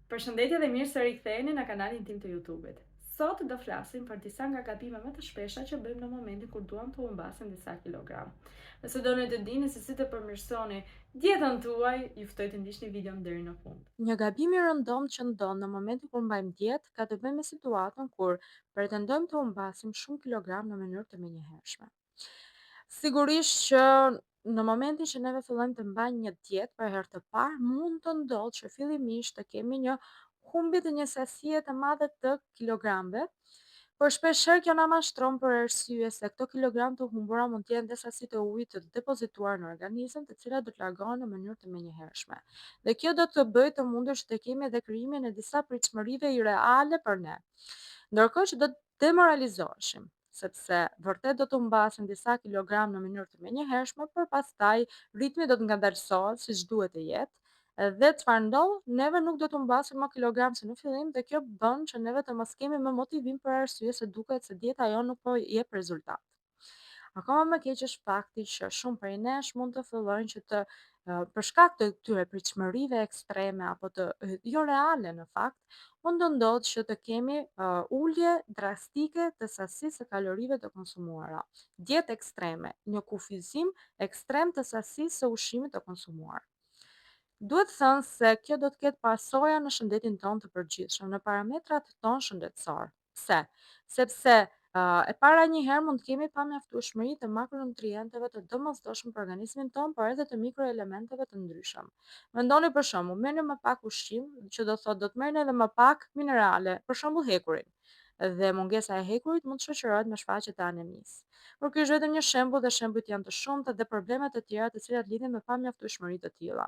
Përshëndetje dhe mirë se riktheheni në kanalin tim të YouTube-it. Sot do flasim për disa nga gabimet më të shpeshta që bëjmë në momentin kur duam të humbasim disa kilogram. Nëse doni të dini se si të përmirësoni dietën tuaj, ju ftoj të ndiqni videon deri në fund. Një gabim i rëndom që ndodh në momentin kur mbajmë dietë ka të bëjë me situatën kur pretendojmë të humbasim shumë kilogram në mënyrë të menjëhershme. Sigurisht që në momentin që neve fillojmë të mbajmë një dietë për herë të parë, mund të ndodhë që fillimisht të kemi një humbje të një sasie të madhe të kilogramëve, por shpeshherë kjo na mashtron për arsye se këto kilogram të humbura mund të jenë dhe sasi të ujit të depozituar në organizëm, të cilat do të largohen në mënyrë të menjëhershme. Dhe kjo do të bëjë të mundur që të kemi edhe krijimin e disa pritshmërive ireale për ne. Ndërkohë që do të demoralizoheshim, sepse vërtet do të humbasim disa kilogram në mënyrë të menjëhershme, por pastaj ritmi do të ngadalësohet siç duhet të jetë. Dhe çfarë ndodh? Neve nuk do të humbasim më kilogram si në fillim dhe kjo bën që neve të mos kemi më motivim për arsye se duket se dieta jon nuk po jep rezultat. Akoma më keq është fakti që shumë prej nesh mund të fillojnë që të për shkak të këtyre pritshmërive ekstreme apo të jo reale në fakt, mund të ndodhë që të kemi ulje drastike të sasisë së kalorive të konsumuara. Dietë ekstreme, një kufizim ekstrem të sasisë së ushqimit të konsumuar. Duhet thënë se kjo do të ketë pasoja në shëndetin tonë të përgjithshëm, në parametrat tonë shëndetësor. Pse? Sepse e para njëherë mund të kemi pamjaftueshmëri të makronutrienteve të domosdoshëm për organizmin tonë, por edhe të mikroelementeve të ndryshëm. Mendoni për shembull, merrni më pak ushqim, që do thotë do të merrni edhe më pak minerale, për shembull hekurin. Dhe mungesa e hekurit mund të shoqërohet me shfaqje të anemisë. Por ky është vetëm një shembull dhe shembujt janë të shumta dhe problemet të tjera të cilat lidhen me pamjaftueshmëri të tilla.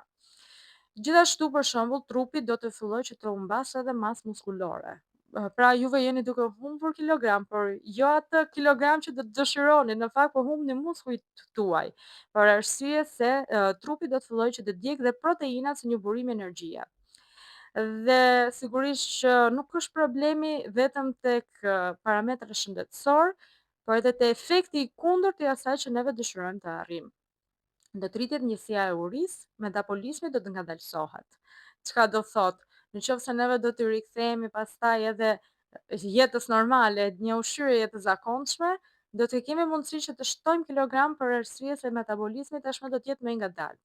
Gjithashtu për shembull, trupi do të fillojë që të humbasë edhe masë muskulore. Pra juve jeni duke humbur kilogram, por jo atë kilogram që do të dëshironi, në fakt po humbni muskujt tuaj, për arsye se trupi do të fillojë që të djegë dhe proteinat si një burim energjie. Dhe sigurisht që nuk është problemi vetëm tek parametri shëndetësor, por edhe te efekti i kundërt i asaj që neve dëshirojmë të arrijmë. Do të rritet njësia e urisë, metabolizmi do të ngadalësohet. Çka do thotë? Nëse neve do të rikthehemi pastaj edhe jetës normale, një ushqyerje të zakonshme, do të kemi mundësi që të shtojmë kilogram për arsye se metabolizmi tashmë do të jetë më i ngadalt.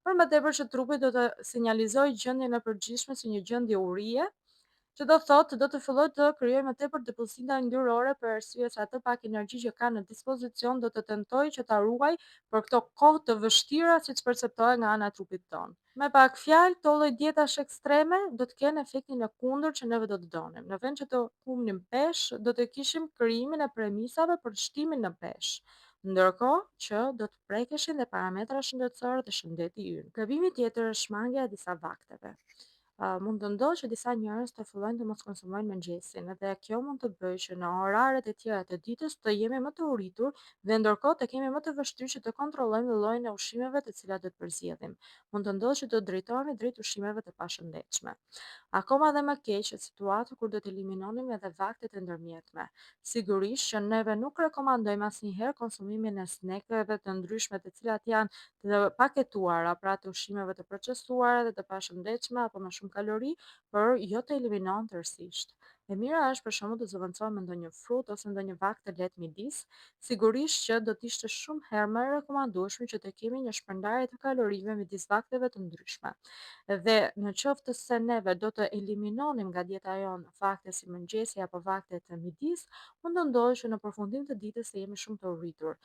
Për më tepër që trupi do të sinjalizojë gjendjen e përgjithshme si një gjendje urie, që do thotë do të filloj të krijoj më tepër depozita yndyrore për arsye se atë pak energji që ka në dispozicion do të tentoj që ta ruaj për këto kohë të vështira siç perceptohet nga ana e trupit tonë. Me pak fjalë, këto lloj dietash ekstreme do të kenë efektin e kundërt që neve do të donim. Në vend që të humnim peshë, do të kishim krijimin e premisave për shtimin në peshë. Ndërkohë që do të prekeshin dhe parametra shëndetësor të shëndeti ynë. Gabimi tjetër është shmangja e disa vakteve. Mund të ndodhë që disa njerëz të fillojnë të mos konsumojnë mëngjesin dhe kjo mund të bëjë që në oraret e tjera të ditës të jemi më të uritur dhe ndërkohë të kemi më të vështirë që të kontrollojmë llojin e ushqimeve të cilat do të përzjedhim. Mund të ndodhë që të drejtohemi drejt ushqimeve të pashëndetshme. Akoma dhe më keq është situata kur do të eliminonim edhe vaktet e ndërmjetme. Sigurisht që neve nuk rekomandojmë asnjëherë konsumimin e snekeve të ndryshme të cilat janë të paketuara, pra të ushqimeve të procesuara dhe të pashëndetshme apo me shumë kalori, por jo të eliminohen tërësisht. E mira është për shembull të zëvendësohem me ndonjë frut ose ndonjë vakë të lehtë midis, sigurisht që do të ishte shumë herë më e rekomandueshme që të kemi një shpërndarje të kalorive midis vakteve të ndryshme. Dhe në qoftë se neve do të eliminonim nga dieta jonë vakte si mëngjesi apo vaktet e midis, mund të ndodhë që në përfundim të ditës të jemi shumë të uritur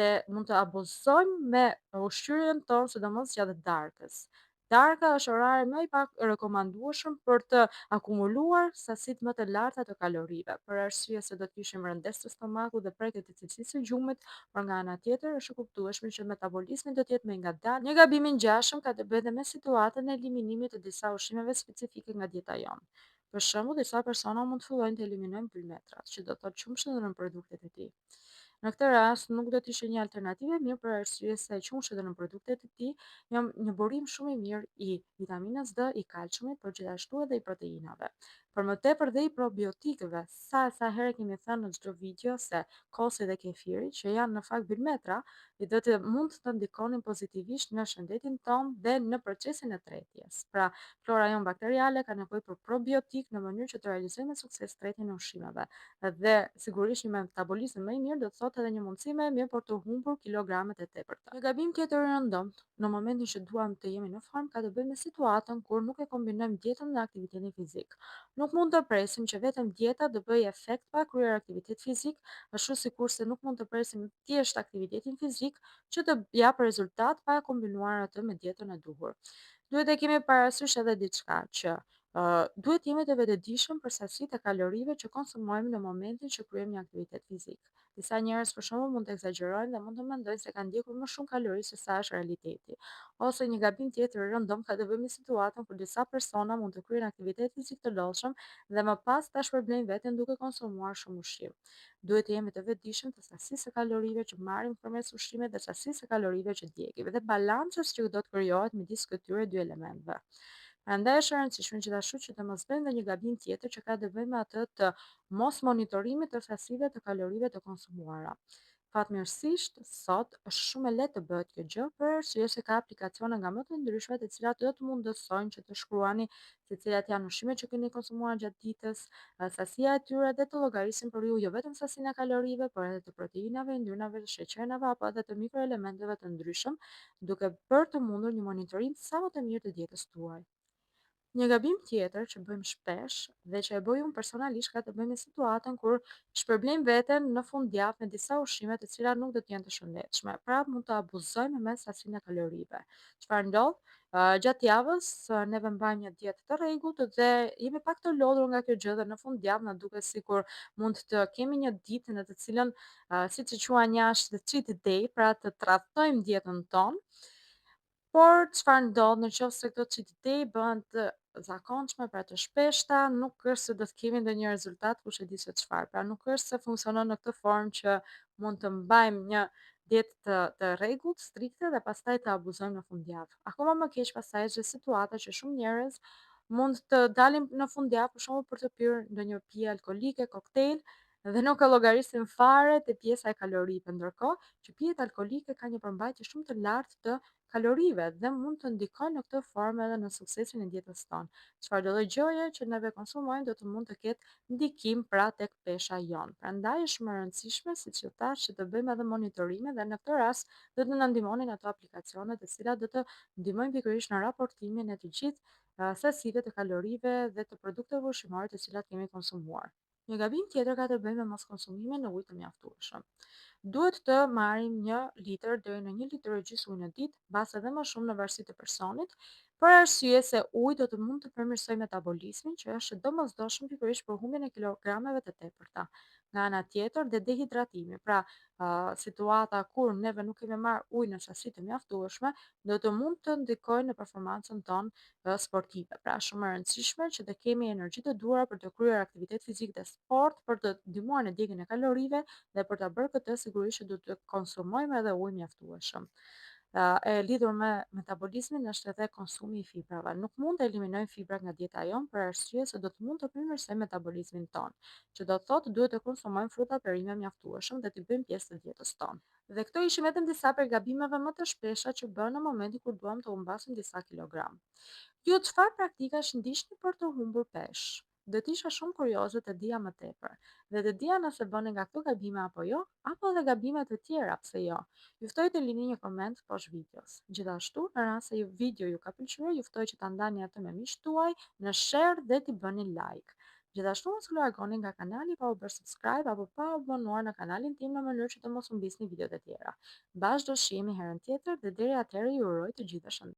dhe mund të abuzojmë me ushqyerjen tonë, sidomos gjatë darkës. Darka është orari më i pak rekomandueshëm për të akumuluar sasitë më të larta të kalorive, për arsye se do të kishim rëndes të stomakut dhe prekje të cilësisë së gjumit, por nga ana tjetër është e kuptueshme që metabolizmi do të jetë më i ngadalë. Një gabim i ngjashëm ka të bëjë edhe me situatën e eliminimit të disa ushqimeve specifike nga dieta jonë. Për shembull, disa persona mund të fillojnë të eliminojnë byllmetrat, që do thotë qumshin dhe nën produktet e tij. Në këtë rast nuk do të ishte një alternativë e mirë për arsye se qumshët në produktet e tij janë një burim shumë i mirë i vitaminës D, i kalciumit, por gjithashtu edhe i proteinave. Për më tepër dhe i probiotikëve, sa herë kemi thënë në çdo video se kosi dhe kefiri, që janë në fakt bilmetra, i do të mund të ndikonin pozitivisht në shëndetin tonë dhe në procesin e tretjes. Pra, flora jon bakteriale ka nevojë për probiotik në mënyrë që të realizojë me sukses tretjen e ushqimeve. Dhe sigurisht një metabolizëm më i mirë do të thotë edhe një mundësi më e mirë për të humbur kilogramet e tepërta. Një gabim tjetër i rëndomt në momentin që duam të jemi në formë ka të bëjë me situatën kur nuk e kombinojmë dietën me aktivitetin fizik. Nuk mund të presim që vetëm dieta të bëjë efekt pa kryer aktivitet fizik, ashtu sikurse nuk mund të presim thjesht aktivitetin fizik që të japë rezultat pa kombinuar atë me dietën e duhur. Duhet e kemi parasysh edhe diçka që duhet jemi të vetëdijshëm për sasitë e kalorive që konsumojmë në momentin që kryejmë një aktivitet fizik. Disa njerëz për shembull mund të egzagjerojnë dhe mund të mendojnë se kanë ndjekur më shumë kalori se sa është realiteti. Ose një gabim tjetër i rëndom ka të bëjë me situatën kur disa persona mund të kryejnë aktivitet fizik të lodhshëm dhe më pas ta shpërblejnë veten duke konsumuar shumë ushqim. Duhet të jemi të vetëdijshëm të sasisë së kalorive që marrim përmes ushqimit dhe sasisë së kalorive që djegim dhe balancës që do të krijohet midis këtyre dy elementeve. Prandaj është e rëndësishme gjithashtu që të mos bëjmë një gabim tjetër që ka të bëjë me atë të mos monitorimit të sasive të kalorive të konsumuara. Fatmirësisht, sot është shumë e lehtë të bëhet kjo gjë për arsye se ka aplikacione nga më të ndryshme të cilat do të mundësojnë që të shkruani se cilat janë ushqimet që keni konsumuar gjatë ditës, sasia e tyre dhe të llogarisin për ju jo vetëm sasinë e kalorive, por edhe të proteinave, yngrynave, sheqernave apo edhe të mikroelementeve të ndryshëm, duke bërë të mundur një monitorim sa më të mirë të dietës tuaj. Një gabim tjetër që bëjmë shpesh dhe që e bëj unë personalisht ka të bëjë me situatën kur shpërblejmë veten në fundjavë me disa ushqime të cilat nuk do të jenë të shëndetshme. Pra mund të abuzojmë me sasinë e kalorive. Çfarë ndodh? Gjatë javës neve mbajmë një dietë të rregullt dhe jemi pak të lodhur nga kjo gjë dhe në fundjavë na duket sikur mund të kemi një ditë në të cilën siç e quajnë jashtë cheat day, pra të tradhtojmë dietën tonë. Por çfarë ndodh nëse këto çifte bëhen të zakonshme, pra të shpeshta, nuk është se do të kemi ndonjë rezultat kush e di se çfarë. Pra nuk është se funksionon në këtë formë që mund të mbajmë një dietë të rregullt, strikte dhe pastaj të abuzojmë në fundjavë. Akoma më keq pastaj është situata që shumë njerëz mund të dalin në fundjavë për shembull për të pirë ndonjë pije alkolike, koktejl dhe nuk e llogarisin fare te pjesa e kalorive, ndërkohë që pijet alkolike kanë një përmbajtje shumë të lartë të kalorive dhe mund të ndikojnë në këtë formë edhe në suksesin e dietës tonë. Çfarëdo lloj gjëje që neve konsumojmë do të mund të ketë ndikim pra tek pesha jon. Prandaj është shumë e rëndësishme, siç ju thash, që të bëjmë edhe monitorime dhe në këtë rast do të na ndihmonin ato aplikacione të cilat do të ndihmojnë pikërisht në raportimin e të gjithë sasive të kalorive dhe të produkteve ushqimore të cilat kemi konsumuar. Një gabim tjetër ka të bëjë me moskonsumimin në ujë të mjaftueshëm. Duhet të marrim 1 litër deri në 1 litër e gjysmë ujë në ditë, mbas edhe më shumë në varësi të personit, për arsye se uji do të mund të përmirësojë metabolizmin, që është domosdoshëm pikërisht për humbjen e kilogrameve të tepërta. Nga ana tjetër, dhe dehidratimi, pra situata kur neve nuk kemi marr ujë në sasi të mjaftueshme, do të mund të ndikojë në performancën tonë sportive. Pra shumë e rëndësishme që të kemi energji të duhura për të kryer aktivitet fizik dhe sport, për të ndihmuar në djegjen e kalorive dhe për ta bërë këtë sigurisht që do të konsumojmë edhe ujë mjaftueshëm. E lidhur me metabolizmin është edhe konsumi i fibrave. Nuk mund të eliminojmë fibrat nga dieta jon për arsye se do të mund të përmirësojë metabolizmin ton, që do të thotë duhet të konsumojmë fruta perime mjaftueshëm dhe t'i bëjmë pjesë të dietës tonë. Dhe këto ishin vetëm disa prej gabimeve më të shpesha që bën në momentin kur duam të humbasim disa kilogram. Ju çfarë praktikash ndiqni për të humbur peshë? Do të isha shumë kurioze të dija më tepër dhe të dija nëse bëni nga këto gabime apo jo, apo edhe gabime të tjera, pse jo. Ju ftoj të lini një koment poshtë videos. Gjithashtu, në rast se video ju ka pëlqyer, ju ftoj që ta ndani atë me miqtë tuaj në share dhe t'i bëni like. Gjithashtu mos u largoni nga kanali pa u bërë subscribe apo pa u abonuar në kanalin tim në mënyrë që të mos humbisni videot e tjera. Bashkë do shihemi herën tjetër dhe deri atëherë ju uroj të gjithë shëndet.